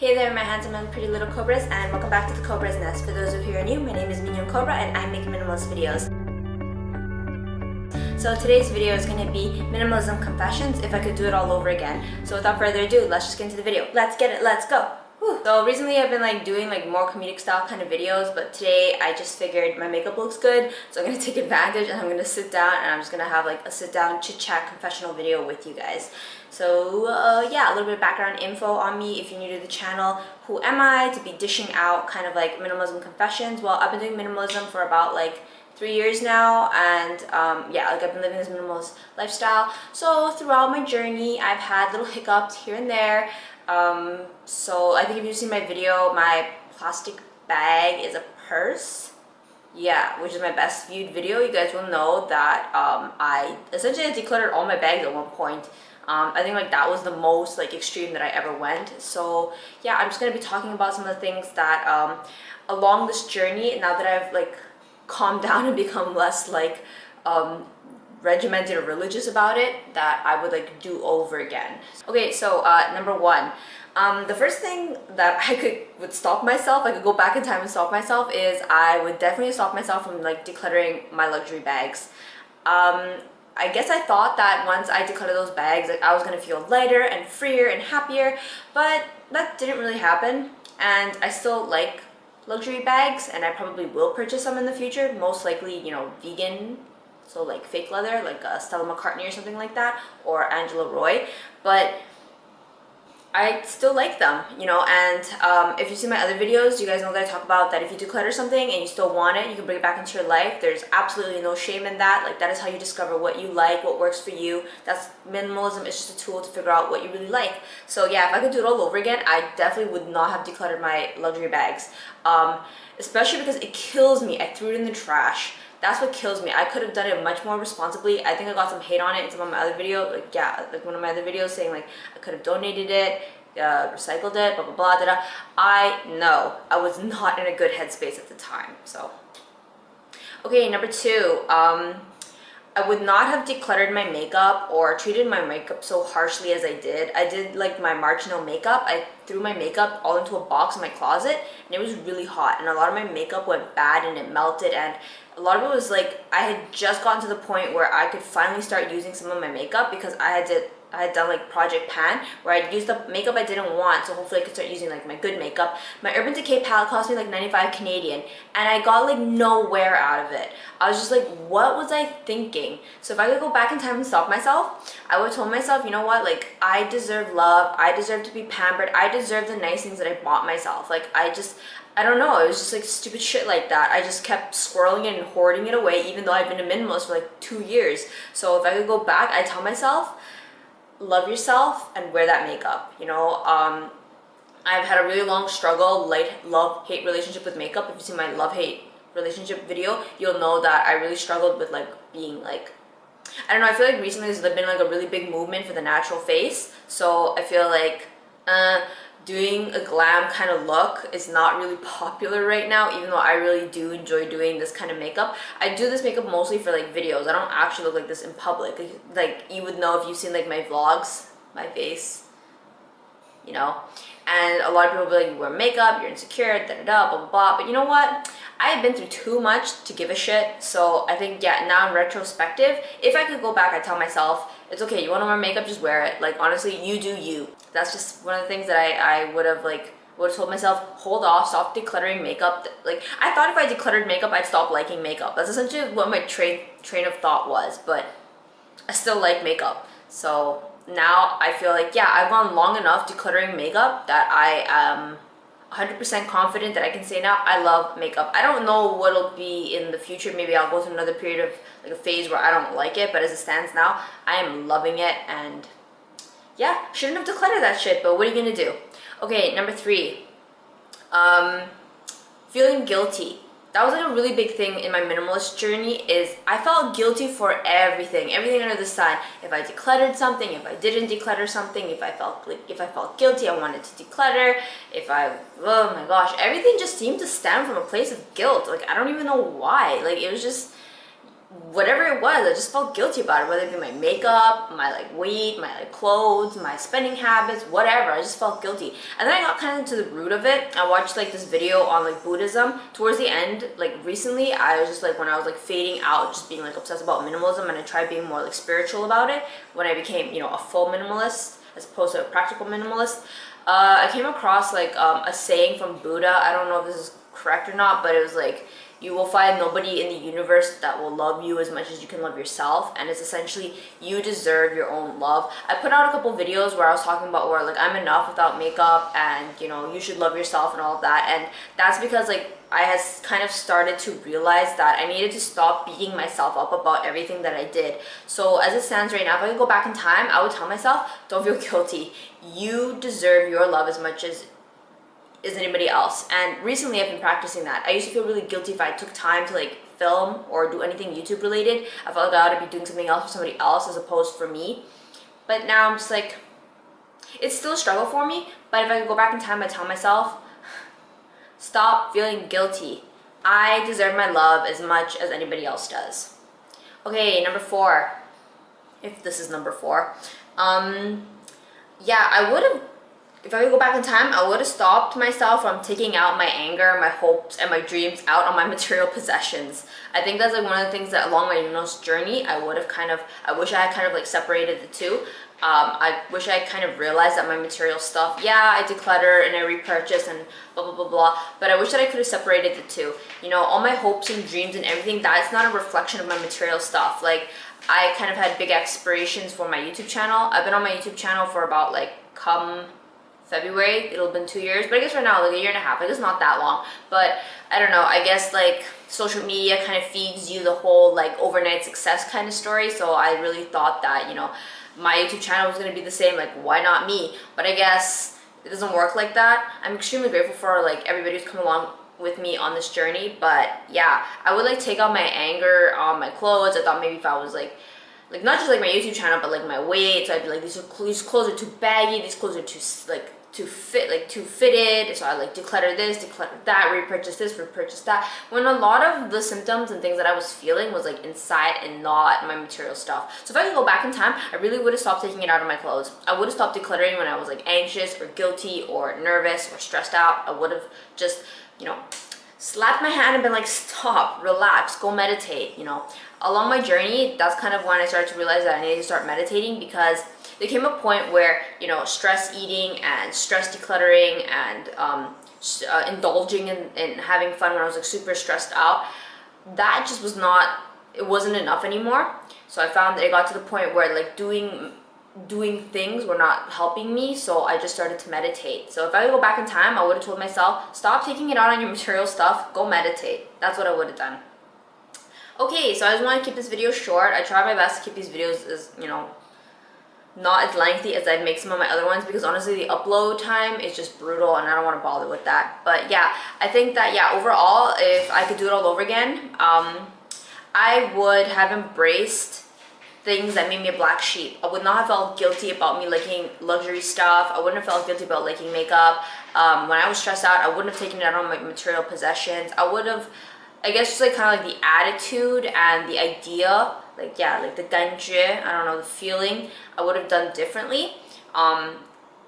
Hey there, my handsome and pretty little Cobras, and welcome back to the Cobra's Nest. For those of you who are new, my name is Mignon Cobra and I make minimalist videos. So today's video is going to be Minimalism Confessions, if I could do it all over again. So without further ado, let's just get into the video. Let's get it, let's go! Whew. So recently I've been doing more comedic style kind of videos, but today I just figured my makeup looks good, so I'm going to take advantage and I'm going to sit down and I'm just going to have a sit down chit chat confessional video with you guys. So yeah, a little bit of background info on me if you're new to the channel. Who am I to be dishing out kind of minimalism confessions? Well, I've been doing minimalism for about 3 years now, and yeah, I've been living this minimalist lifestyle. So throughout my journey, I've had little hiccups here and there. So I think if you've seen my video, my plastic bag is a purse. Yeah, which is my best viewed video. You guys will know that I essentially decluttered all my bags at one point. I think that was the most extreme that I ever went. So yeah, I'm just gonna be talking about some of the things that along this journey, now that I've calmed down and become less regimented or religious about it, that I would do over again. Okay, so number one, the first thing that I would stop myself, I could go back in time and stop myself, is I would definitely stop myself from decluttering my luxury bags. I guess I thought that once I decluttered those bags, I was gonna feel lighter and freer and happier, but that didn't really happen. And I still like luxury bags, and I probably will purchase some in the future, most likely, vegan, so fake leather, Stella McCartney or something like that, or Angela Roy. But I still like them, and if you see my other videos, you guys know that I talk about that if you declutter something and you still want it, you can bring it back into your life. There's absolutely no shame in that. That is how you discover what you like, what works for you. That's minimalism. It's just a tool to figure out what you really like. So yeah, if I could do it all over again, I definitely would not have decluttered my luxury bags, especially because it kills me. I threw it in the trash. That's what kills me. I could have done it much more responsibly. I think I got some hate on it in some of my other videos. One of my other videos saying I could have donated it, recycled it, blah blah blah, da, da. I know I was not in a good headspace at the time. So, okay, number two. I would not have decluttered my makeup or treated my makeup so harshly as I did. I did my March no makeup. I threw my makeup all into a box in my closet, and it was really hot, and a lot of my makeup went bad and it melted, and a lot of it was I had just gotten to the point where I could finally start using some of my makeup, because I had done Project Pan, where I'd used the makeup I didn't want, so hopefully I could start using my good makeup. My Urban Decay palette cost me 95 Canadian, and I got no wear out of it. I was just what was I thinking? So if I could go back in time and stop myself, I would have told myself, you know what, I deserve love, I deserve to be pampered, I deserve the nice things that I bought myself. I don't know, it was just stupid shit like that. I just kept squirreling it and hoarding it away, even though I've been a minimalist for 2 years. So if I could go back, I'd tell myself, love yourself and wear that makeup. I've had a really long struggle, love-hate relationship with makeup. If you see my love-hate relationship video, you'll know that I really struggled with being I don't know, I feel recently there's been a really big movement for the natural face. So I feel doing a glam kind of look is not really popular right now, even though I really do enjoy doing this kind of makeup. I do this makeup mostly for videos. I don't actually look like this in public. You would know if you've seen my vlogs, my face, and a lot of people will be you wear makeup, you're insecure, da da da, blah blah blah. But you know what? I have been through too much to give a shit. So I think, yeah, now in retrospective, if I could go back, I'd tell myself, it's okay, you want to wear makeup, just wear it. Honestly, you do you. That's just one of the things that I would have told myself, hold off, stop decluttering makeup. I thought if I decluttered makeup, I'd stop liking makeup. That's essentially what my train of thought was, but I still like makeup. So now I feel yeah, I've gone long enough decluttering makeup that I am 100% confident that I can say now I love makeup. I don't know what it'll be in the future. Maybe I'll go through another period of a phase where I don't like it, but as it stands now, I am loving it. And yeah, shouldn't have decluttered that shit, but what are you gonna do? Okay, number three, feeling guilty. That was a really big thing in my minimalist journey, is I felt guilty for everything under the sun. If I decluttered something, if I didn't declutter something, if I felt guilty, I wanted to declutter. Oh my gosh, everything just seemed to stem from a place of guilt. I don't even know why. It was just, whatever it was, I just felt guilty about it, whether it be my makeup, my like weight, my like clothes, my spending habits, whatever. I just felt guilty. And then I got kind of to the root of it. I watched like this video on like Buddhism towards the end. Like recently, I was just like, when I was like fading out, just being like obsessed about minimalism, and I tried being more like spiritual about it, when I became, you know, a full minimalist as opposed to a practical minimalist, I came across like a saying from Buddha. I don't know if this is correct or not, but it was like, you will find nobody in the universe that will love you as much as you can love yourself. And it's essentially, you deserve your own love. I put out a couple videos where I was talking about where like I'm enough without makeup, and you know, you should love yourself and all of that. And that's because like I has kind of started to realize that I needed to stop beating myself up about everything that I did. So as it stands right now, if I could go back in time, I would tell myself, don't feel guilty. You deserve your love as much as anybody else. And recently I've been practicing that. I used to feel really guilty if I took time to like film or do anything YouTube related. I felt like I ought to be doing something else for somebody else as opposed for me. But now I'm just like, it's still a struggle for me, but if I could go back in time, I'd tell myself, stop feeling guilty. I deserve my love as much as anybody else does. Okay, number 4. If this is number 4. Yeah, I would have, if I could go back in time, I would have stopped myself from taking out my anger, my hopes, and my dreams out on my material possessions. I think that's like one of the things that along my journey, I wish I had kind of like separated the two. I wish I kind of realized that my material stuff, yeah, I declutter and I repurchase and blah, blah, blah, blah, but I wish that I could have separated the two. You know, all my hopes and dreams and everything, that's not a reflection of my material stuff. Like, I kind of had big aspirations for my YouTube channel. I've been on my YouTube channel for about like, come February, it'll have been 2 years, but I guess right now, like a year and a half, like it's not that long, but I don't know, I guess like social media kind of feeds you the whole like overnight success kind of story, so I really thought that, you know, my YouTube channel was going to be the same, like why not me? But I guess it doesn't work like that. I'm extremely grateful for like everybody who's come along with me on this journey, but yeah, I would like take out my anger on my clothes. I thought maybe if I was like not just like my YouTube channel, but like my weight, so I'd be like, these clothes are too baggy, these clothes are too fitted, so I like declutter this, declutter that, repurchase this, repurchase that, when a lot of the symptoms and things that I was feeling was like inside and not my material stuff. So if I could go back in time, I really would have stopped taking it out of my clothes. I would have stopped decluttering when I was like anxious or guilty or nervous or stressed out. I would have just, you know, slapped my hand and been like, stop, relax, go meditate, you know. Along my journey, that's kind of when I started to realize that I needed to start meditating, because there came a point where, you know, stress eating and stress decluttering and indulging in having fun when I was like super stressed out, that just was not, it wasn't enough anymore. So I found that it got to the point where like doing things were not helping me, so I just started to meditate. So if I could go back in time, I would have told myself, stop taking it out on your material stuff, go meditate. That's what I would have done. Okay, so I just want to keep this video short. I try my best to keep these videos as, you know, not as lengthy as I make some of my other ones, because honestly the upload time is just brutal and I don't want to bother with that. But yeah, I think that, yeah, overall, if I could do it all over again, I would have embraced things that made me a black sheep. I would not have felt guilty about me liking luxury stuff. I wouldn't have felt guilty about liking makeup. When I was stressed out, I wouldn't have taken it out on my material possessions. I would have, I guess, just like kind of like the attitude and the idea, like, yeah, like the ganje, I don't know, the feeling, I would have done differently.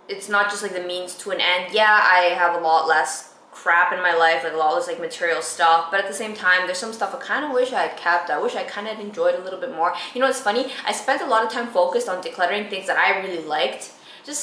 It's not just like the means to an end. Yeah, I have a lot less crap in my life, like a lot less like material stuff, but at the same time, there's some stuff I kind of wish I had kept. I wish I kind of enjoyed a little bit more. You know, it's funny, I spent a lot of time focused on decluttering things that I really liked.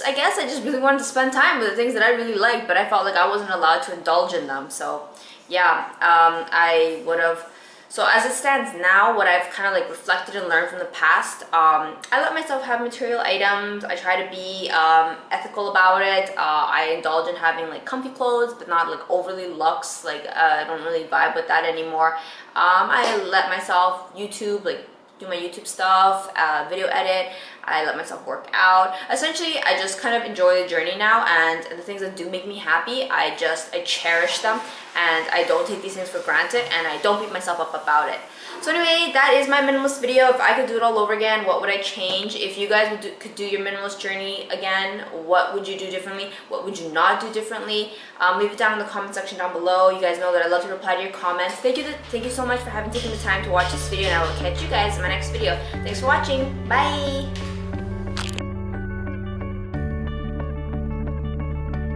I guess I just really wanted to spend time with the things that I really liked, but I felt like I wasn't allowed to indulge in them. So yeah, I would have. So as it stands now, what I've kind of like reflected and learned from the past, I let myself have material items. I try to be ethical about it. I indulge in having like comfy clothes, but not like overly luxe. Like I don't really vibe with that anymore. I let myself YouTube, like do my YouTube stuff, video edit. I let myself work out. Essentially, I just kind of enjoy the journey now, and the things that do make me happy, I cherish them, and I don't take these things for granted, and I don't beat myself up about it. So anyway, that is my minimalist video. If I could do it all over again, what would I change? If you guys could do your minimalist journey again, what would you do differently? What would you not do differently? Leave it down in the comment section down below. You guys know that I love to reply to your comments. Thank you so much for having taken the time to watch this video, and I will catch you guys in my next video. Thanks for watching. Bye!